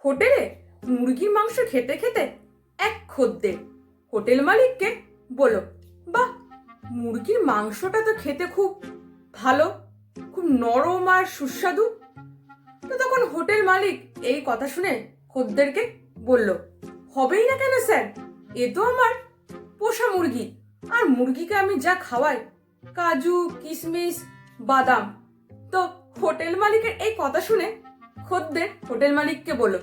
হোটেলে মুরগির মাংস খেতে খেতে এক খদ্দের হোটেল মালিককে বলল, বাহ, মুরগির মাংসটা তো খেতে খুব ভালো, খুব নরম আর সুস্বাদু। তো তখন হোটেল মালিক এই কথা শুনে খদ্দেরকে বলল, হবেই না কেন স্যার, এ তো আমার পোষা মুরগি, আর মুরগিকে আমি যা খাওয়াই কাজু, কিশমিশ, বাদাম। তো হোটেল মালিকের এই কথা শুনে খদ্দের হোটেল মালিককে বলল,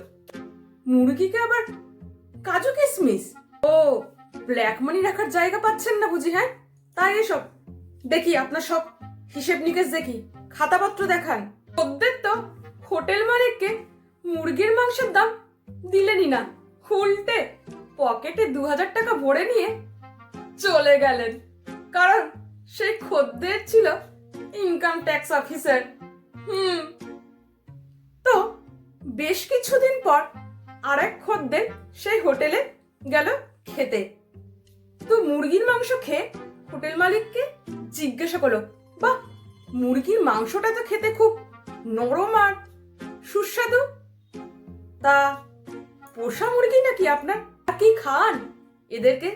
মুরগিকে আবার কাজু কিশমিশ? ও, ব্ল্যাক মানি রাখার জায়গা পাচ্ছেন না বুঝি? হ্যাঁ, তাই এসব দেখি, আপনার সব হিসেব নিকেশ দেখি, খাতাপত্র দেখান। খদ্দের তো হোটেল মালিককে মুরগির মাংসের দাম দিলেনই না, উল্টে পকেটে 2000 টাকা ভরে নিয়ে চলে গেলেন। কারণ সেই খদ্দের ছিল ইনকাম ট্যাক্স অফিসার। তো বেশ কিছুদিন পর আরেক খদ্দের সেই হোটেলে গেল খেতে। তো মুরগির মাংস খেয়ে হোটেল মালিককে জিজ্ঞাসা করলো, বাহ, মুরগির মাংসটা তো খেতে খুব নরম আর সুস্বাদু, তা পোষা মুরগি নাকি আপনার? কি খান এদেরকে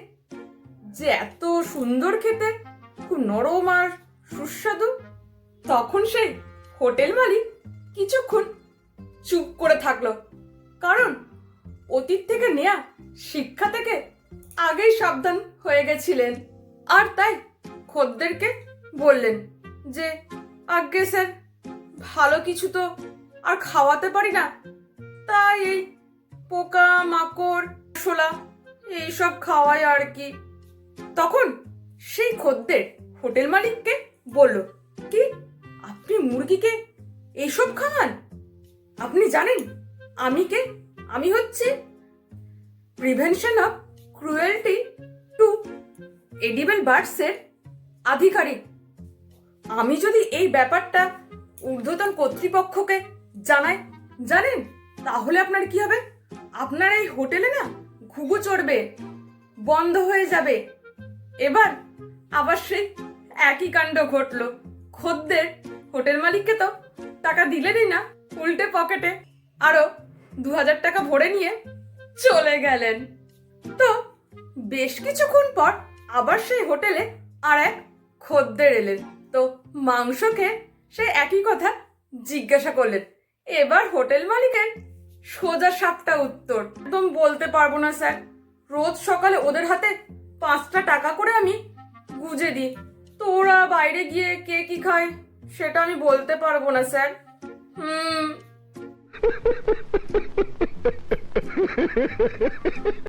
যে এত সুন্দর খেতে, খুব নরম আর সুস্বাদু? তখন সেই হোটেল মালিক কিছুক্ষণ চুপ করে থাকলো, কারণ অতীত থেকে নেয়া শিক্ষা থেকে আগেই সাবধান হয়ে গেছিলেন। আর তাই খদ্দেরকে বললেন যে, আজ্ঞে স্যার, ভালো কিছু তো আর খাওয়াতে পারি না, তাই এই পোকা মাকড় শোলা এইসব খাওয়াই আর কি। তখন সেই খদ্দের হোটেল মালিককে বলল, কি, আপনি মুরগিকে এইসব খাওয়ান? আপনি জানেন আমি কে? আমি হচ্ছে prevention of cruelty to edible birds এর আধিকারিক। আমি যদি এই ব্যাপারটা ঊর্ধ্বতন কর্তৃপক্ষকে জানাই, জানেন তাহলে আপনার কি হবে? আপনার এই হোটেলে না ঘুঘু চড়বে, বন্ধ হয়ে যাবে। এবার আবার সেই একই কাণ্ড ঘটলো। খদ্দের হোটেল মালিককে তো টাকা দিলেনই না, উল্টে পকেটে আরো 2000 টাকা ভরে নিয়ে চলে গেলেন। তো বেশ কিছুক্ষণ পর আবার সেই হোটেলে আর এক খদ্দের এলেন। তো মাংস খেয়ে সে একই কথা জিজ্ঞাসা করলেন। এবার হোটেল মালিকের সোজা সাপটা উত্তর, একদম বলতে পারবো না স্যার, রোজ সকালে ওদের হাতে 5টা টাকা করে আমি গুজে দিই, তো ওরা বাইরে গিয়ে কে কি খায় সেটা আমি বলতে পারবো না স্যার।